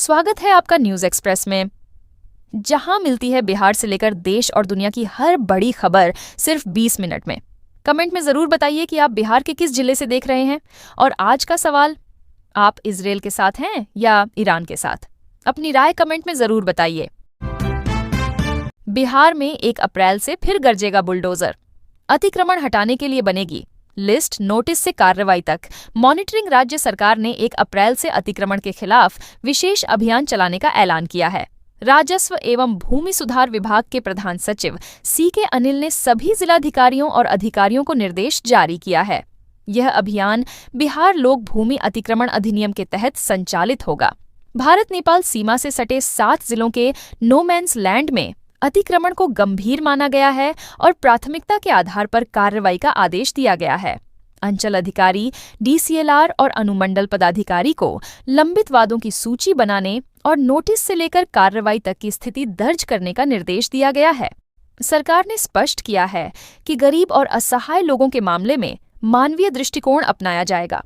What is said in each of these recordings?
स्वागत है आपका न्यूज़ एक्सप्रेस में, जहां मिलती है बिहार से लेकर देश और दुनिया की हर बड़ी खबर सिर्फ 20 मिनट में। कमेंट में ज़रूर बताइए कि आप बिहार के किस जिले से देख रहे हैं। और आज का सवाल, आप इजराइल के साथ हैं या ईरान के साथ? अपनी राय कमेंट में ज़रूर बताइए। बिहार में 1 अप्रैल से फिर गरजेगा बुलडोजर। अतिक्रमण हटाने के लिए बनेगी लिस्ट, नोटिस से कार्रवाई तक। मॉनिटरिंग राज्य सरकार ने 1 अप्रैल से अतिक्रमण के खिलाफ विशेष अभियान चलाने का ऐलान किया है। राजस्व एवं भूमि सुधार विभाग के प्रधान सचिव CK अनिल ने सभी जिलाधिकारियों और अधिकारियों को निर्देश जारी किया है। यह अभियान बिहार लोक भूमि अतिक्रमण अधिनियम के तहत संचालित होगा। भारत नेपाल सीमा से सटे 7 जिलों के नो मैन्स लैंड में अतिक्रमण को गंभीर माना गया है और प्राथमिकता के आधार पर कार्रवाई का आदेश दिया गया है। अंचल अधिकारी, DCLR और अनुमंडल पदाधिकारी को लंबित वादों की सूची बनाने और नोटिस से लेकर कार्रवाई तक की स्थिति दर्ज करने का निर्देश दिया गया है। सरकार ने स्पष्ट किया है कि गरीब और असहाय लोगों के मामले में मानवीय दृष्टिकोण अपनाया जाएगा।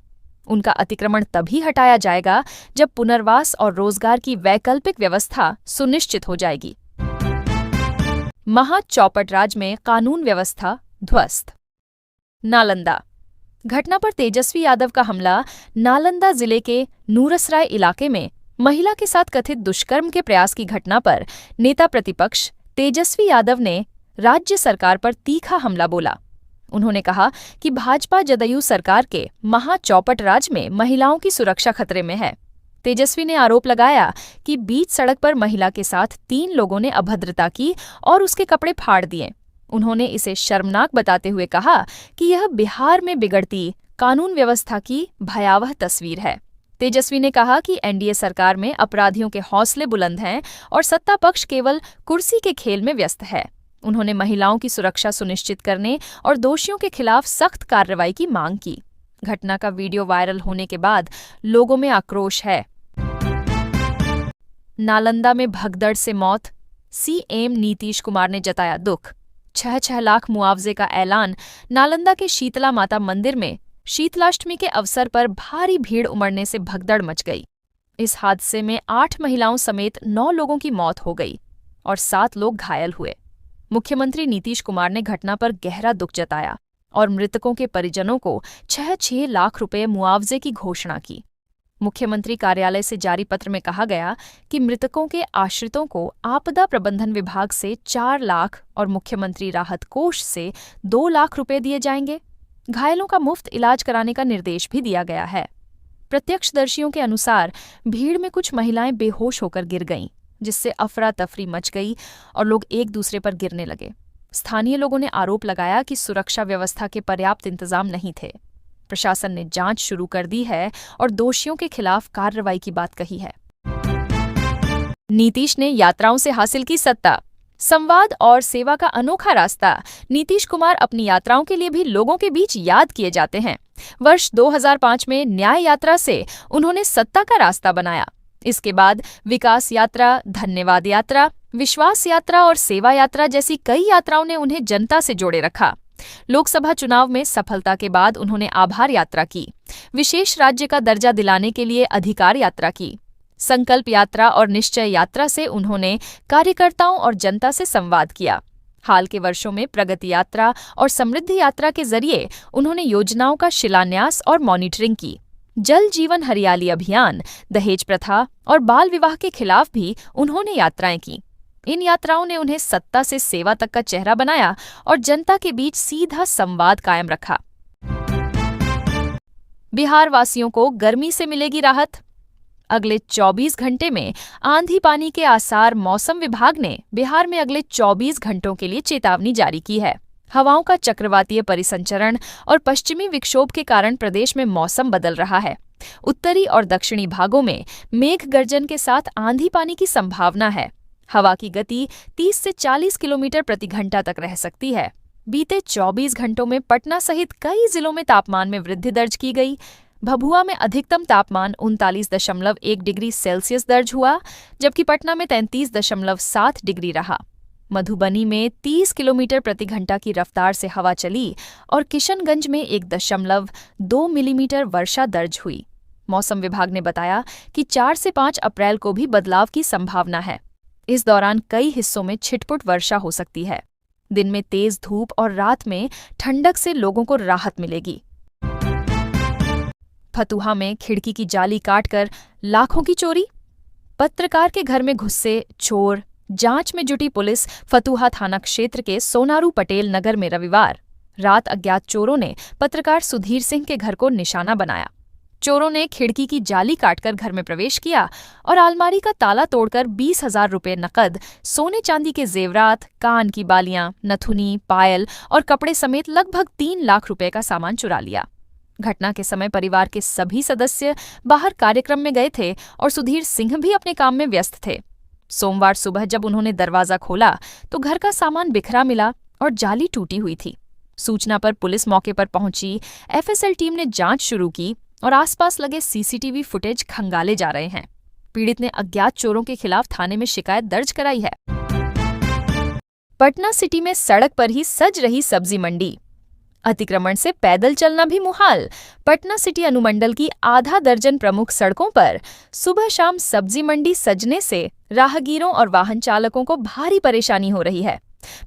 उनका अतिक्रमण तभी हटाया जाएगा जब पुनर्वास और रोजगार की वैकल्पिक व्यवस्था सुनिश्चित हो जाएगी। महाचौपट राज में कानून व्यवस्था ध्वस्त। नालंदा घटना पर तेजस्वी यादव का हमला। नालंदा जिले के नूरसराय इलाके में महिला के साथ कथित दुष्कर्म के प्रयास की घटना पर नेता प्रतिपक्ष तेजस्वी यादव ने राज्य सरकार पर तीखा हमला बोला। उन्होंने कहा कि भाजपा जदयू सरकार के महाचौपट राज में महिलाओं की सुरक्षा खतरे में है। तेजस्वी ने आरोप लगाया कि बीच सड़क पर महिला के साथ 3 लोगों ने अभद्रता की और उसके कपड़े फाड़ दिए। उन्होंने इसे शर्मनाक बताते हुए कहा कि यह बिहार में बिगड़ती कानून व्यवस्था की भयावह तस्वीर है। तेजस्वी ने कहा कि NDA सरकार में अपराधियों के हौसले बुलंद हैं और सत्ता पक्ष केवल कुर्सी के खेल में व्यस्त है। उन्होंने महिलाओं की सुरक्षा सुनिश्चित करने और दोषियों के खिलाफ सख्त कार्रवाई की मांग की। घटना का वीडियो वायरल होने के बाद लोगों में आक्रोश है। नालंदा में भगदड़ से मौत। CM नीतीश कुमार ने जताया दुख। 6 लाख मुआवजे का ऐलान। नालंदा के शीतला माता मंदिर में शीतलाष्टमी के अवसर पर भारी भीड़ उमड़ने से भगदड़ मच गई। इस हादसे में 8 महिलाओं समेत 9 लोगों की मौत हो गई और 7 लोग घायल हुए। मुख्यमंत्री नीतीश कुमार ने घटना पर गहरा दुख जताया और मृतकों के परिजनों को 6 लाख रुपए मुआवजे की घोषणा की। मुख्यमंत्री कार्यालय से जारी पत्र में कहा गया कि मृतकों के आश्रितों को आपदा प्रबंधन विभाग से 4 लाख और मुख्यमंत्री राहत कोष से 2 लाख रुपए दिए जाएंगे। घायलों का मुफ्त इलाज कराने का निर्देश भी दिया गया है। प्रत्यक्षदर्शियों के अनुसार भीड़ में कुछ महिलाएं बेहोश होकर गिर गईं, जिससे अफरा तफरी मच गई और लोग एक दूसरे पर गिरने लगे। स्थानीय लोगों ने आरोप लगाया कि सुरक्षा व्यवस्था के पर्याप्त इंतजाम नहीं थे। प्रशासन ने जांच शुरू कर दी है और दोषियों के खिलाफ कार्रवाई की बात कही है। नीतीश ने यात्राओं से हासिल की सत्ता। संवाद और सेवा का अनोखा रास्ता। नीतीश कुमार अपनी यात्राओं के लिए भी लोगों के बीच याद किए जाते हैं। वर्ष 2005 में न्याय यात्रा से उन्होंने सत्ता का रास्ता बनाया। इसके बाद विकास यात्रा, धन्यवाद यात्रा, विश्वास यात्रा और सेवा यात्रा जैसी कई यात्राओं ने उन्हें जनता से जोड़े रखा। लोकसभा चुनाव में सफलता के बाद उन्होंने आभार यात्रा की, विशेष राज्य का दर्जा दिलाने के लिए अधिकार यात्रा की, संकल्प यात्रा और निश्चय यात्रा से उन्होंने कार्यकर्ताओं और जनता से संवाद किया। हाल के वर्षों में प्रगति यात्रा और समृद्धि यात्रा के जरिए उन्होंने योजनाओं का शिलान्यास और मॉनिटरिंग की। जल जीवन हरियाली अभियान, दहेज प्रथा और बाल विवाह के खिलाफ भी उन्होंने यात्राएं की। इन यात्राओं ने उन्हें सत्ता से सेवा तक का चेहरा बनाया और जनता के बीच सीधा संवाद कायम रखा। बिहार वासियों को गर्मी से मिलेगी राहत। अगले 24 घंटे में आंधी पानी के आसार। मौसम विभाग ने बिहार में अगले 24 घंटों के लिए चेतावनी जारी की है। हवाओं का चक्रवातीय परिसंचरण और पश्चिमी विक्षोभ के कारण प्रदेश में मौसम बदल रहा है। उत्तरी और दक्षिणी भागों में मेघ गर्जन के साथ आंधी पानी की संभावना है। हवा की गति 30 से 40 किलोमीटर प्रति घंटा तक रह सकती है। बीते 24 घंटों में पटना सहित कई जिलों में तापमान में वृद्धि दर्ज की गई। भभुआ में अधिकतम तापमान 39.1 डिग्री सेल्सियस दर्ज हुआ, जबकि पटना में 33.7 डिग्री रहा। मधुबनी में 30 किलोमीटर प्रति घंटा की रफ्तार से हवा चली और किशनगंज में 1.2 मिलीमीटर वर्षा दर्ज हुई। मौसम विभाग ने बताया कि 4 से 5 अप्रैल को भी बदलाव की संभावना है। इस दौरान कई हिस्सों में छिटपुट वर्षा हो सकती है। दिन में तेज धूप और रात में ठंडक से लोगों को राहत मिलेगी। फतुहा में खिड़की की जाली काटकर लाखों की चोरी। पत्रकार के घर में घुसे चोर। जांच में जुटी पुलिस फतुहा थाना क्षेत्र के सोनारू पटेल नगर में रविवार रात अज्ञात चोरों ने पत्रकार सुधीर सिंह के घर को निशाना बनाया। चोरों ने खिड़की की जाली काटकर घर में प्रवेश किया और अलमारी का ताला तोड़कर 20,000 रुपये नकद, सोने चांदी के जेवरात, कान की बालियां, नथुनी, पायल और कपड़े समेत लगभग 3 लाख रुपए का सामान चुरा लिया। घटना के समय परिवार के सभी सदस्य बाहर कार्यक्रम में गए थे और सुधीर सिंह भी अपने काम में व्यस्त थे। सोमवार सुबह जब उन्होंने दरवाजा खोला तो घर का सामान बिखरा मिला और जाली टूटी हुई थी। सूचना पर पुलिस मौके पर पहुंची। एफएसएल टीम ने जांच शुरू की और आसपास लगे सीसीटीवी फुटेज खंगाले जा रहे हैं। पीड़ित ने अज्ञात चोरों के खिलाफ थाने में शिकायत दर्ज कराई है। पटना सिटी में सड़क पर ही सज रही सब्जी मंडी। अतिक्रमण से पैदल चलना भी मुहाल। पटना सिटी अनुमंडल की आधा दर्जन प्रमुख सड़कों पर सुबह शाम सब्जी मंडी सजने से राहगीरों और वाहन चालकों को भारी परेशानी हो रही है।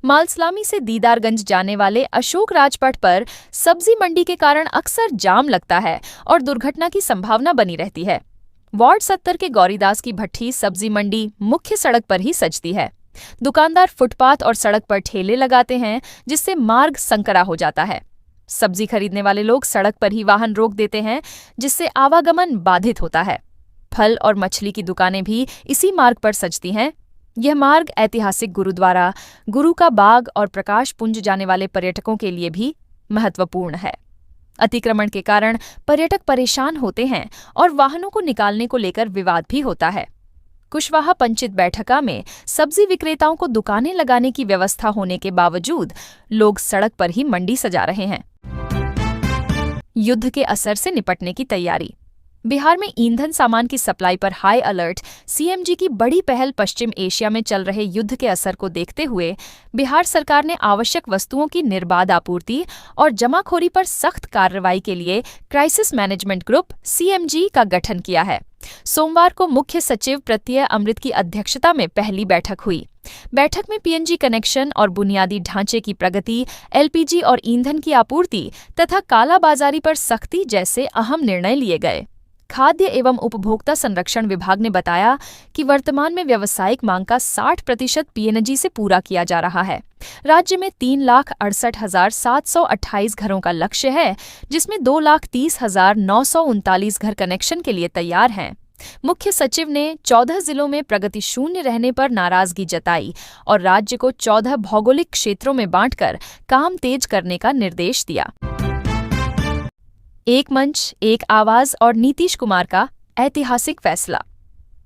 मालसलामी से दीदारगंज जाने वाले अशोक राजपथ पर सब्जी मंडी के कारण अक्सर जाम लगता है और दुर्घटना की संभावना बनी रहती है। वार्ड 70 के गौरीदास की भट्ठी सब्जी मंडी मुख्य सड़क पर ही सजती है। दुकानदार फुटपाथ और सड़क पर ठेले लगाते हैं, जिससे मार्ग संकरा हो जाता है। सब्जी खरीदने वाले लोग सड़क पर ही वाहन रोक देते हैं, जिससे आवागमन बाधित होता है। फल और मछली की दुकानें भी इसी मार्ग पर सजती हैं। यह मार्ग ऐतिहासिक गुरुद्वारा, गुरु का बाग और प्रकाश पुंज जाने वाले पर्यटकों के लिए भी महत्वपूर्ण है। अतिक्रमण के कारण पर्यटक परेशान होते हैं और वाहनों को निकालने को लेकर विवाद भी होता है। कुशवाहा पंचित बैठका में सब्जी विक्रेताओं को दुकानें लगाने की व्यवस्था होने के बावजूद लोग सड़क पर ही मंडी सजा रहे हैं। युद्ध के असर से निपटने की तैयारी। बिहार में ईंधन सामान की सप्लाई पर हाई अलर्ट। सीएमजी की बड़ी पहल पश्चिम एशिया में चल रहे युद्ध के असर को देखते हुए बिहार सरकार ने आवश्यक वस्तुओं की निर्बाध आपूर्ति और जमाखोरी पर सख्त कार्रवाई के लिए क्राइसिस मैनेजमेंट ग्रुप सीएमजी का गठन किया है। सोमवार को मुख्य सचिव प्रत्यय अमृत की अध्यक्षता में पहली बैठक हुई। बैठक में पीएनजी कनेक्शन और बुनियादी ढांचे की प्रगति, एलपीजी और ईंधन की आपूर्ति तथा कालाबाजारी पर सख्ती जैसे अहम निर्णय लिए गए। खाद्य एवं उपभोक्ता संरक्षण विभाग ने बताया कि वर्तमान में व्यावसायिक मांग का 60% पीएनजी से पूरा किया जा रहा है। राज्य में 3,68,728 घरों का लक्ष्य है, जिसमें 2,30,939 घर कनेक्शन के लिए तैयार हैं। मुख्य सचिव ने 14 जिलों में प्रगति शून्य रहने पर नाराजगी जताई और राज्य को 14 भौगोलिक क्षेत्रों में बांटकर काम तेज करने का निर्देश दिया। एक मंच, एक आवाज और नीतीश कुमार का ऐतिहासिक फैसला।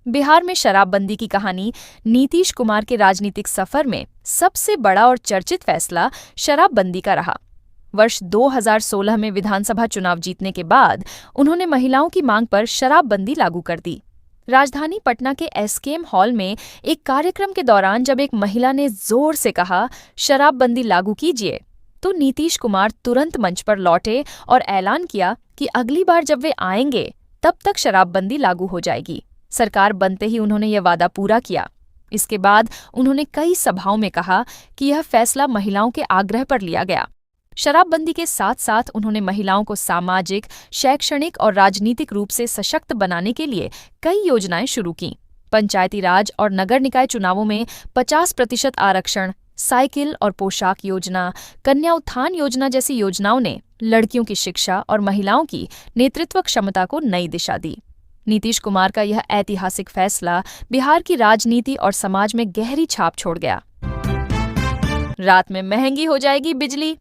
बिहार में शराबबंदी की कहानी। नीतीश कुमार के राजनीतिक सफर में सबसे बड़ा और चर्चित फैसला शराबबंदी का रहा। वर्ष 2016 में विधानसभा चुनाव जीतने के बाद उन्होंने महिलाओं की मांग पर शराबबंदी लागू कर दी। राजधानी पटना के एसकेएम हॉल में एक कार्यक्रम के दौरान जब एक महिला ने जोर से कहा, शराबबंदी लागू कीजिए, तो नीतीश कुमार तुरंत मंच पर लौटे और ऐलान किया कि अगली बार जब वे आएंगे तब तक शराबबंदी लागू हो जाएगी। सरकार बनते ही उन्होंने यह वादा पूरा किया। इसके बाद उन्होंने कई सभाओं में कहा कि यह फैसला महिलाओं के आग्रह पर लिया गया। शराबबंदी के साथ साथ उन्होंने महिलाओं को सामाजिक, शैक्षणिक और राजनीतिक रूप से सशक्त बनाने के लिए कई योजनाएं शुरू कीं। पंचायती राज और नगर निकाय चुनावों में 50% आरक्षण, साइकिल और पोशाक योजना, कन्या उत्थान योजना जैसी योजनाओं ने लड़कियों की शिक्षा और महिलाओं की नेतृत्व क्षमता को नई दिशा दी। नीतीश कुमार का यह ऐतिहासिक फैसला बिहार की राजनीति और समाज में गहरी छाप छोड़ गया। रात में महंगी हो जाएगी बिजली।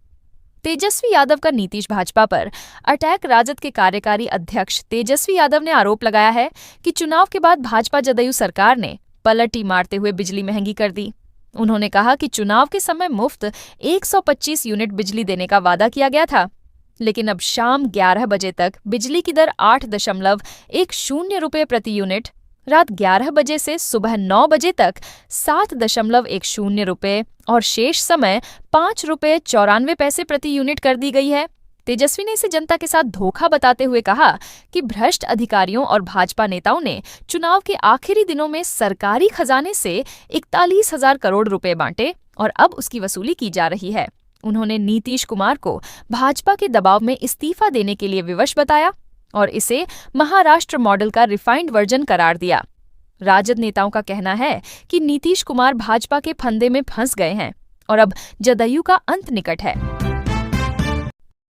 तेजस्वी यादव का नीतीश भाजपा पर अटैक। राजद के कार्यकारी अध्यक्ष तेजस्वी यादव ने आरोप लगाया है कि चुनाव के बाद भाजपा जदयू सरकार ने पलटी मारते हुए बिजली महंगी कर दी। उन्होंने कहा कि चुनाव के समय मुफ्त 125 यूनिट बिजली देने का वादा किया गया था, लेकिन अब शाम 11 बजे तक बिजली की दर 8.10 रुपये प्रति यूनिट, रात 11 बजे से सुबह 9 बजे तक 7.10 रुपये और शेष समय 5 रुपये 94 पैसे प्रति यूनिट कर दी गई है। तेजस्वी ने इसे जनता के साथ धोखा बताते हुए कहा कि भ्रष्ट अधिकारियों और भाजपा नेताओं ने चुनाव के आखिरी दिनों में सरकारी खजाने से 41,000 करोड़ रुपए बांटे और अब उसकी वसूली की जा रही है। उन्होंने नीतीश कुमार को भाजपा के दबाव में इस्तीफा देने के लिए विवश बताया और इसे महाराष्ट्र मॉडल का रिफाइंड वर्जन करार दिया। राजद नेताओं का कहना है कि नीतीश कुमार भाजपा के फंदे में फंस गए हैं और अब जदयू का अंत निकट है।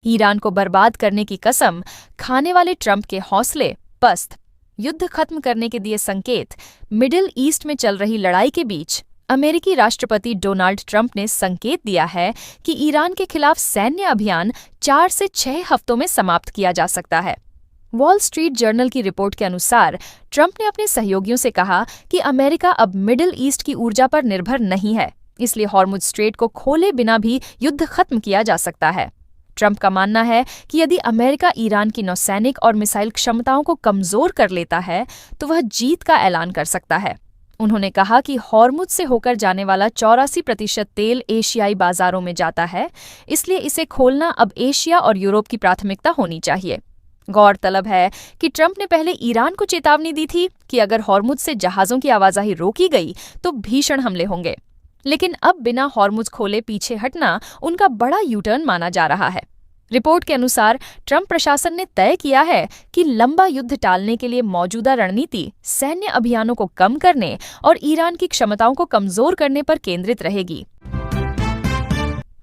ईरान को बर्बाद करने की कसम खाने वाले ट्रंप के हौसले पस्त। युद्ध खत्म करने के दिए संकेत। मिडिल ईस्ट में चल रही लड़ाई के बीच अमेरिकी राष्ट्रपति डोनाल्ड ट्रंप ने संकेत दिया है कि ईरान के खिलाफ सैन्य अभियान 4 से 6 हफ्तों में समाप्त किया जा सकता है। वॉल स्ट्रीट जर्नल की रिपोर्ट के अनुसार ट्रंप ने अपने सहयोगियों से कहा कि अमेरिका अब मिडिल ईस्ट की ऊर्जा पर निर्भर नहीं है, इसलिए हॉर्मुज स्ट्रेट को खोले बिना भी युद्ध खत्म किया जा सकता है। ट्रंप का मानना है कि यदि अमेरिका ईरान की नौसैनिक और मिसाइल क्षमताओं को कमजोर कर लेता है तो वह जीत का ऐलान कर सकता है। उन्होंने कहा कि हॉर्मुज से होकर जाने वाला 84% तेल एशियाई बाजारों में जाता है, इसलिए इसे खोलना अब एशिया और यूरोप की प्राथमिकता होनी चाहिए। गौरतलब है कि ट्रंप ने पहले ईरान को चेतावनी दी थी कि अगर हॉर्मुज से जहाजों की आवाजाही रोकी गई तो भीषण हमले होंगे, लेकिन अब बिना हॉर्मुज खोले पीछे हटना उनका बड़ा यूटर्न माना जा रहा है। रिपोर्ट के अनुसार ट्रंप प्रशासन ने तय किया है कि लंबा युद्ध टालने के लिए मौजूदा रणनीति सैन्य अभियानों को कम करने और ईरान की क्षमताओं को कमजोर करने पर केंद्रित रहेगी।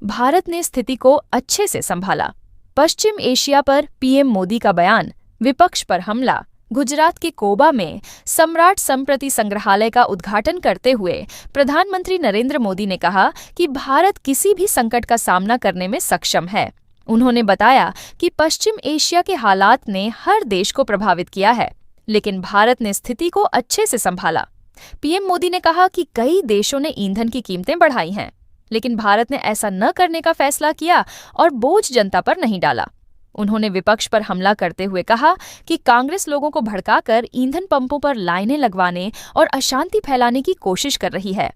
भारत ने स्थिति को अच्छे से संभाला। पश्चिम एशिया पर पीएम मोदी का बयान। विपक्ष पर हमला। गुजरात के कोबा में सम्राट संप्रति संग्रहालय का उद्घाटन करते हुए प्रधानमंत्री नरेंद्र मोदी ने कहा कि भारत किसी भी संकट का सामना करने में सक्षम है। उन्होंने बताया कि पश्चिम एशिया के हालात ने हर देश को प्रभावित किया है, लेकिन भारत ने स्थिति को अच्छे से संभाला। पीएम मोदी ने कहा कि कई देशों ने ईंधन की कीमतें बढ़ाई हैं, लेकिन भारत ने ऐसा न करने का फैसला किया और बोझ जनता पर नहीं डाला। उन्होंने विपक्ष पर हमला करते हुए कहा कि कांग्रेस लोगों को भड़काकर ईंधन पंपों पर लाइनें लगवाने और अशांति फैलाने की कोशिश कर रही है।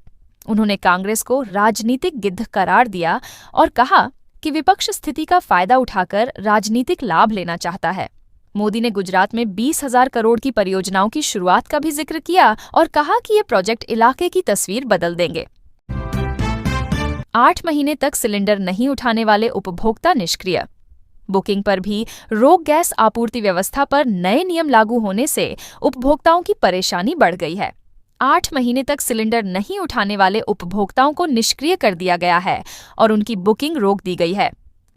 उन्होंने कांग्रेस को राजनीतिक गिद्ध करार दिया और कहा कि विपक्ष स्थिति का फायदा उठाकर राजनीतिक लाभ लेना चाहता है। मोदी ने गुजरात में 20,000 करोड़ की परियोजनाओं की शुरुआत का भी जिक्र किया और कहा कि ये प्रोजेक्ट इलाके की तस्वीर बदल देंगे। 8 महीने तक सिलेंडर नहीं उठाने वाले उपभोक्ता निष्क्रिय। बुकिंग पर भी रोक। गैस आपूर्ति व्यवस्था पर नए नियम लागू होने से उपभोक्ताओं की परेशानी बढ़ गई है। 8 महीने तक सिलेंडर नहीं उठाने वाले उपभोक्ताओं को निष्क्रिय कर दिया गया है और उनकी बुकिंग रोक दी गई है।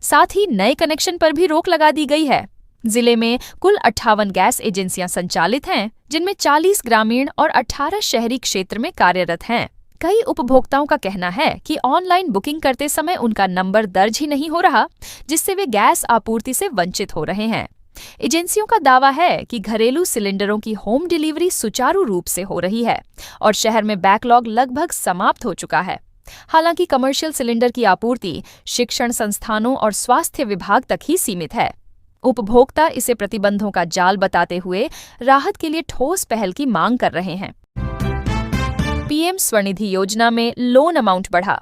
साथ ही नए कनेक्शन पर भी रोक लगा दी गई है। जिले में कुल 58 गैस एजेंसियां संचालित हैं, जिनमें 40 ग्रामीण और 18 शहरी क्षेत्र में कार्यरत हैं। कई उपभोक्ताओं का कहना है कि ऑनलाइन बुकिंग करते समय उनका नंबर दर्ज ही नहीं हो रहा, जिससे वे गैस आपूर्ति से वंचित हो रहे हैं। एजेंसियों का दावा है कि घरेलू सिलेंडरों की होम डिलीवरी सुचारू रूप से हो रही है और शहर में बैकलॉग लगभग समाप्त हो चुका है। हालांकि कमर्शियल सिलेंडर की आपूर्ति शिक्षण संस्थानों और स्वास्थ्य विभाग तक ही सीमित है। उपभोक्ता इसे प्रतिबंधों का जाल बताते हुए राहत के लिए ठोस पहल की मांग कर रहे हैं। पीएम स्वनिधि योजना में लोन अमाउंट बढ़ा।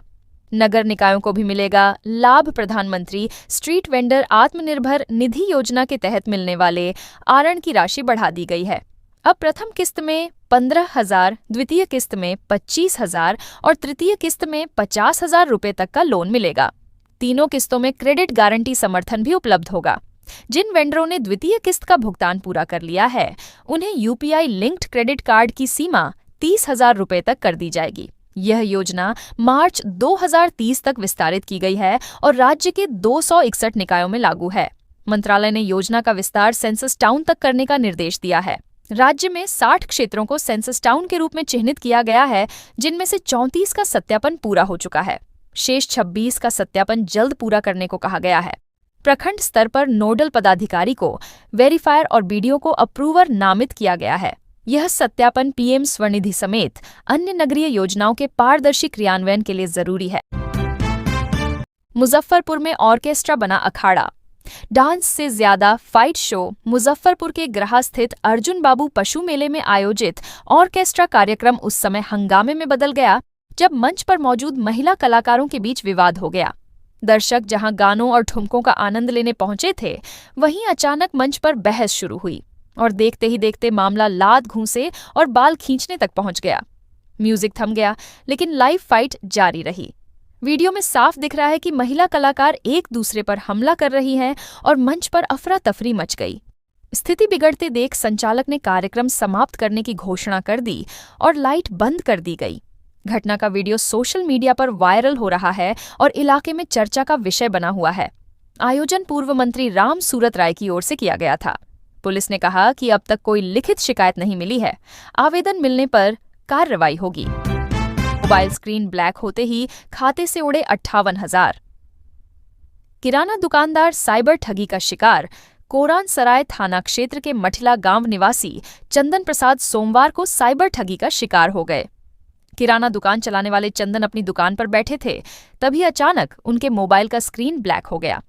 नगर निकायों को भी मिलेगा लाभ। प्रधानमंत्री स्ट्रीट वेंडर आत्मनिर्भर निधि योजना के तहत मिलने वाले आरण की राशि बढ़ा दी गई है। अब प्रथम किस्त में 15,000, द्वितीय किस्त में 25,000 और तृतीय किस्त में 50,000 रुपये तक का लोन मिलेगा। तीनों किस्तों में क्रेडिट गारंटी समर्थन भी उपलब्ध होगा। जिन वेंडरों ने द्वितीय किस्त का भुगतान पूरा कर लिया है, उन्हें यूपीआई लिंक्ड क्रेडिट कार्ड की सीमा 30,000 रुपये तक कर दी जाएगी। यह योजना मार्च 2030 तक विस्तारित की गई है और राज्य के 261 निकायों में लागू है। मंत्रालय ने योजना का विस्तार सेंसस टाउन तक करने का निर्देश दिया है। राज्य में 60 क्षेत्रों को सेंसस टाउन के रूप में चिन्हित किया गया है, जिनमें से 34 का सत्यापन पूरा हो चुका है। शेष 26 का सत्यापन जल्द पूरा करने को कहा गया है। प्रखंड स्तर पर नोडल पदाधिकारी को वेरीफायर और बीडीओ को अप्रूवर नामित किया गया है। यह सत्यापन पीएम स्वनिधि समेत अन्य नगरीय योजनाओं के पारदर्शी क्रियान्वयन के लिए जरूरी है। मुजफ्फरपुर में ऑर्केस्ट्रा बना अखाड़ा। डांस से ज्यादा फाइट शो। मुजफ्फरपुर के ग्राह स्थित अर्जुन बाबू पशु मेले में आयोजित ऑर्केस्ट्रा कार्यक्रम उस समय हंगामे में बदल गया जब मंच पर मौजूद महिला कलाकारों के बीच विवाद हो गया। दर्शक जहां गानों और ठुमकों का आनंद लेने पहुंचे थे, वहीं अचानक मंच पर बहस शुरू हुई और देखते ही देखते मामला लात घूंसे और बाल खींचने तक पहुंच गया। म्यूजिक थम गया, लेकिन लाइव फाइट जारी रही। वीडियो में साफ दिख रहा है कि महिला कलाकार एक दूसरे पर हमला कर रही हैं और मंच पर अफरा तफरी मच गई। स्थिति बिगड़ते देख संचालक ने कार्यक्रम समाप्त करने की घोषणा कर दी और लाइट बंद कर दी गई। घटना का वीडियो सोशल मीडिया पर वायरल हो रहा है और इलाके में चर्चा का विषय बना हुआ है। आयोजन पूर्व मंत्री राम सूरत राय की ओर से किया गया था। पुलिस ने कहा कि अब तक कोई लिखित शिकायत नहीं मिली है। आवेदन मिलने पर कार्रवाई होगी। मोबाइल स्क्रीन ब्लैक होते ही खाते से उड़े 58,000। किराना दुकानदार साइबर ठगी का शिकार। कोरान सराय थाना क्षेत्र के मठिला गांव निवासी चंदन प्रसाद सोमवार को साइबर ठगी का शिकार हो गए। किराना दुकान चलाने वाले चंदन अपनी दुकान पर बैठे थे, तभी अचानक उनके मोबाइल का स्क्रीन ब्लैक हो गया।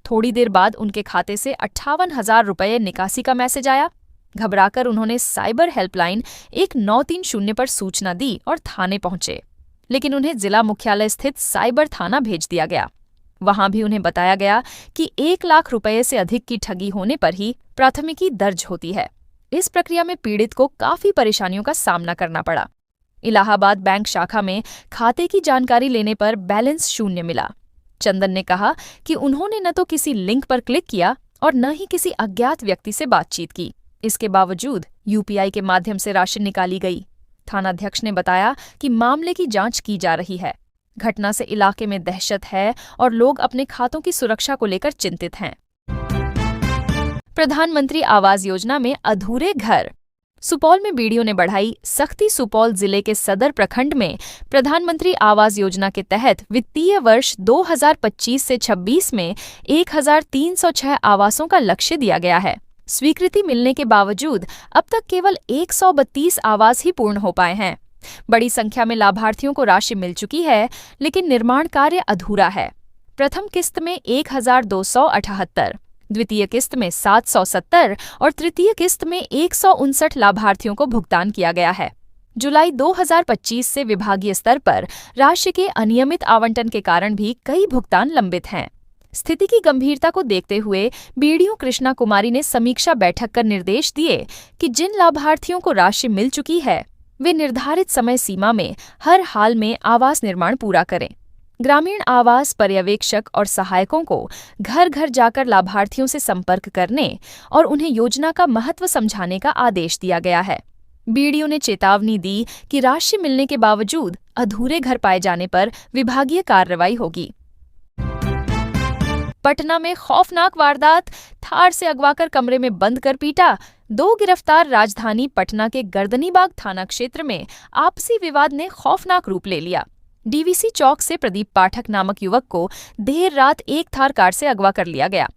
थोड़ी देर बाद उनके खाते से 58,000 रुपये निकासी का मैसेज आया। घबराकर उन्होंने साइबर हेल्पलाइन 1930 पर सूचना दी और थाने पहुंचे, लेकिन उन्हें जिला मुख्यालय स्थित साइबर थाना भेज दिया गया। वहां भी उन्हें बताया गया कि 1 लाख रुपये से अधिक की ठगी होने पर ही प्राथमिकी दर्ज होती है। इस प्रक्रिया में पीड़ित को काफी परेशानियों का सामना करना पड़ा। इलाहाबाद बैंक शाखा में खाते की जानकारी लेने पर बैलेंस शून्य मिला। चंदन ने कहा कि उन्होंने न तो किसी लिंक पर क्लिक किया और न ही किसी अज्ञात व्यक्ति से बातचीत की। इसके बावजूद यूपीआई के माध्यम से राशि निकाली गई। थानाध्यक्ष ने बताया कि मामले की जांच की जा रही है। घटना से इलाके में दहशत है और लोग अपने खातों की सुरक्षा को लेकर चिंतित हैं। प्रधानमंत्री आवास योजना में अधूरे घर। सुपौल में बीडीओ ने बढ़ाई सख्ती। सुपौल जिले के सदर प्रखंड में प्रधानमंत्री आवास योजना के तहत वित्तीय वर्ष 2025 से 26 में 1,306 आवासों का लक्ष्य दिया गया है। स्वीकृति मिलने के बावजूद अब तक केवल 132 आवास ही पूर्ण हो पाए हैं। बड़ी संख्या में लाभार्थियों को राशि मिल चुकी है, लेकिन निर्माण कार्य अधूरा है। प्रथम किस्त में 1,278, द्वितीय किस्त में 770 और तृतीय किस्त में 159 लाभार्थियों को भुगतान किया गया है। जुलाई 2025 से विभागीय स्तर पर राशि के अनियमित आवंटन के कारण भी कई भुगतान लंबित हैं। स्थिति की गंभीरता को देखते हुए बीडीओ कृष्णा कुमारी ने समीक्षा बैठक कर निर्देश दिए कि जिन लाभार्थियों को राशि मिल चुकी है, वे निर्धारित समय सीमा में हर हाल में आवास निर्माण पूरा करें। ग्रामीण आवास पर्यवेक्षक और सहायकों को घर घर जाकर लाभार्थियों से संपर्क करने और उन्हें योजना का महत्व समझाने का आदेश दिया गया है। बीडीओ ने चेतावनी दी कि राशि मिलने के बावजूद अधूरे घर पाए जाने पर विभागीय कार्रवाई होगी। पटना में खौफनाक वारदात। थार से अगवाकर कमरे में बंद कर पीटा। 2 गिरफ्तार। राजधानी पटना के गर्दनीबाग थाना क्षेत्र में आपसी विवाद ने खौफनाक रूप ले लिया। डीवीसी चौक से प्रदीप पाठक नामक युवक को देर रात एक थार कार से अगवा कर लिया गया।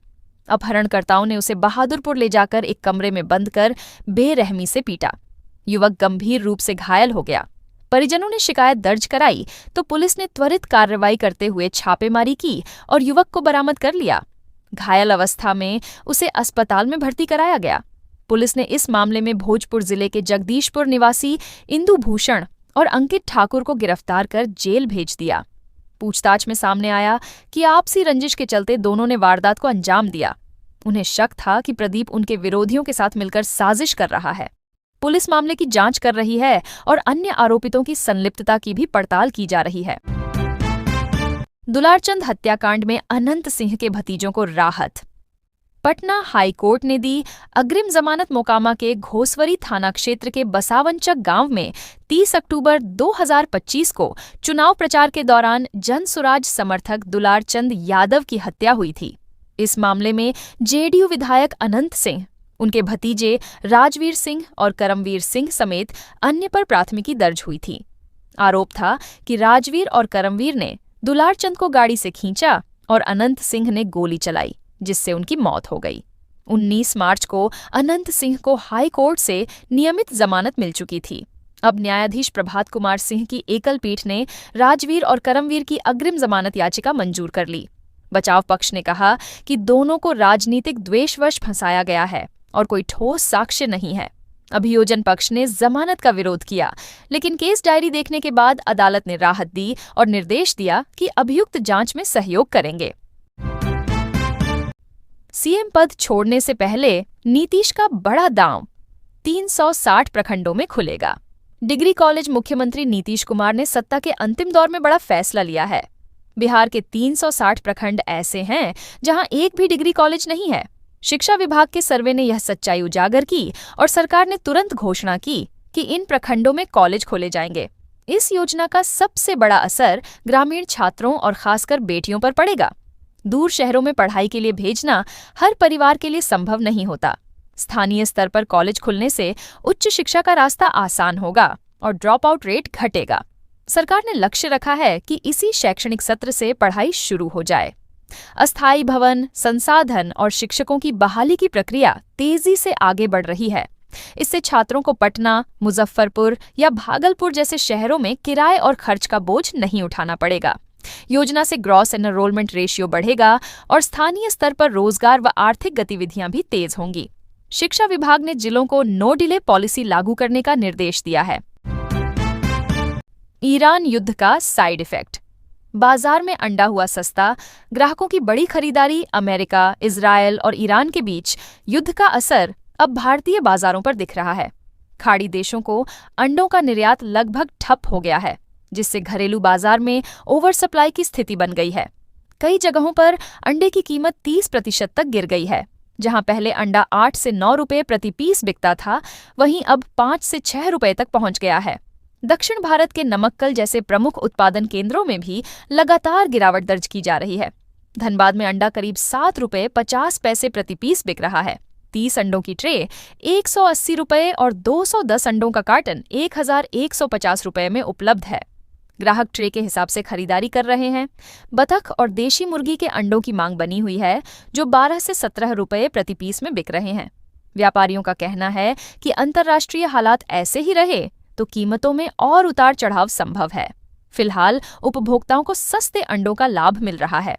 अपहरणकर्ताओं ने उसे बहादुरपुर ले जाकर एक कमरे में बंद कर बेरहमी से पीटा। युवक गंभीर रूप से घायल हो गया। परिजनों ने शिकायत दर्ज कराई तो पुलिस ने त्वरित कार्रवाई करते हुए छापेमारी की और युवक को बरामद कर लिया। घायल अवस्था में उसे अस्पताल में भर्ती कराया गया। पुलिस ने इस मामले में भोजपुर जिले के जगदीशपुर निवासी इंदु भूषण और अंकित ठाकुर को गिरफ्तार कर जेल भेज दिया। पूछताछ में सामने आया कि आपसी रंजिश के चलते दोनों ने वारदात को अंजाम दिया। उन्हें शक था कि प्रदीप उनके विरोधियों के साथ मिलकर साजिश कर रहा है। पुलिस मामले की जांच कर रही है और अन्य आरोपितों की संलिप्तता की भी पड़ताल की जा रही है। दुलारचंद हत्याकांड में अनंत सिंह के भतीजों को राहत। पटना हाई कोर्ट ने दी अग्रिम जमानत। मोकामा के घोसवरी थाना क्षेत्र के बसावंचक गांव में 30 अक्टूबर 2025 को चुनाव प्रचार के दौरान जनसुराज समर्थक दुलारचंद यादव की हत्या हुई थी। इस मामले में जेडीयू विधायक अनंत सिंह, उनके भतीजे राजवीर सिंह और करमवीर सिंह समेत अन्य पर प्राथमिकी दर्ज हुई थी। आरोप था कि राजवीर और करमवीर ने दुलारचंद को गाड़ी से खींचा और अनंत सिंह ने गोली चलाई, जिससे उनकी मौत हो गई। 19 मार्च को अनंत सिंह को हाई कोर्ट से नियमित जमानत मिल चुकी थी। अब न्यायाधीश प्रभात कुमार सिंह की एकल पीठ ने राजवीर और करमवीर की अग्रिम जमानत याचिका मंजूर कर ली। बचाव पक्ष ने कहा कि दोनों को राजनीतिक द्वेषवश फंसाया गया है और कोई ठोस साक्ष्य नहीं है। अभियोजन पक्ष ने जमानत का विरोध किया, लेकिन केस डायरी देखने के बाद अदालत ने राहत दी और निर्देश दिया कि अभियुक्त जांच में सहयोग करेंगे। सीएम पद छोड़ने से पहले नीतीश का बड़ा दांव 360 प्रखंडों में खुलेगा। डिग्री कॉलेज मुख्यमंत्री नीतीश कुमार ने सत्ता के अंतिम दौर में बड़ा फैसला लिया है। बिहार के 360 प्रखंड ऐसे हैं जहां एक भी डिग्री कॉलेज नहीं है। शिक्षा विभाग के सर्वे ने यह सच्चाई उजागर की और सरकार ने तुरंत घोषणा की कि इन प्रखंडों में कॉलेज खोले जाएंगे। इस योजना का सबसे बड़ा असर ग्रामीण छात्रों और खासकर बेटियों पर पड़ेगा। दूर शहरों में पढ़ाई के लिए भेजना हर परिवार के लिए संभव नहीं होता। स्थानीय स्तर पर कॉलेज खुलने से उच्च शिक्षा का रास्ता आसान होगा और ड्रॉप आउट रेट घटेगा। सरकार ने लक्ष्य रखा है कि इसी शैक्षणिक सत्र से पढ़ाई शुरू हो जाए। अस्थायी भवन, संसाधन और शिक्षकों की बहाली की प्रक्रिया तेजी से आगे बढ़ रही है। इससे छात्रों को पटना, मुजफ्फरपुर या भागलपुर जैसे शहरों में किराए और खर्च का बोझ नहीं उठाना पड़ेगा। योजना से ग्रॉस एनरोलमेंट रेशियो बढ़ेगा और स्थानीय स्तर पर रोजगार व आर्थिक गतिविधियां भी तेज होंगी। शिक्षा विभाग ने जिलों को नो डिले पॉलिसी लागू करने का निर्देश दिया है। ईरान युद्ध का साइड इफेक्ट। बाजार में अंडा हुआ सस्ता, ग्राहकों की बड़ी खरीदारी, अमेरिका, इजरायल और ईरान के बीच युद्ध का असर अब भारतीय बाजारों पर दिख रहा है। खाड़ी देशों को अंडों का निर्यात लगभग ठप हो गया है, जिससे घरेलू बाजार में ओवर सप्लाई की स्थिति बन गई है। कई जगहों पर अंडे की कीमत 30% तक गिर गई है। जहां पहले अंडा 8 से 9 रुपये प्रति पीस बिकता था, वहीं अब 5 से 6 रुपये तक पहुंच गया है। दक्षिण भारत के नमक्कल जैसे प्रमुख उत्पादन केंद्रों में भी लगातार गिरावट दर्ज की जा रही है। धनबाद में अंडा करीब 7 रुपये 50 पैसे प्रति पीस बिक रहा है। 30 अंडों की ट्रे 180 रुपये और 210 अंडों का कार्टन 1150 रुपये में उपलब्ध है। ग्राहक ट्रे के हिसाब से खरीदारी कर रहे हैं। बतख और देशी मुर्गी के अंडों की मांग बनी हुई है, जो 12 से 17 रुपये प्रति पीस में बिक रहे हैं। व्यापारियों का कहना है कि अंतर्राष्ट्रीय हालात ऐसे ही रहे तो कीमतों में और उतार चढ़ाव संभव है। फिलहाल उपभोक्ताओं को सस्ते अंडों का लाभ मिल रहा है।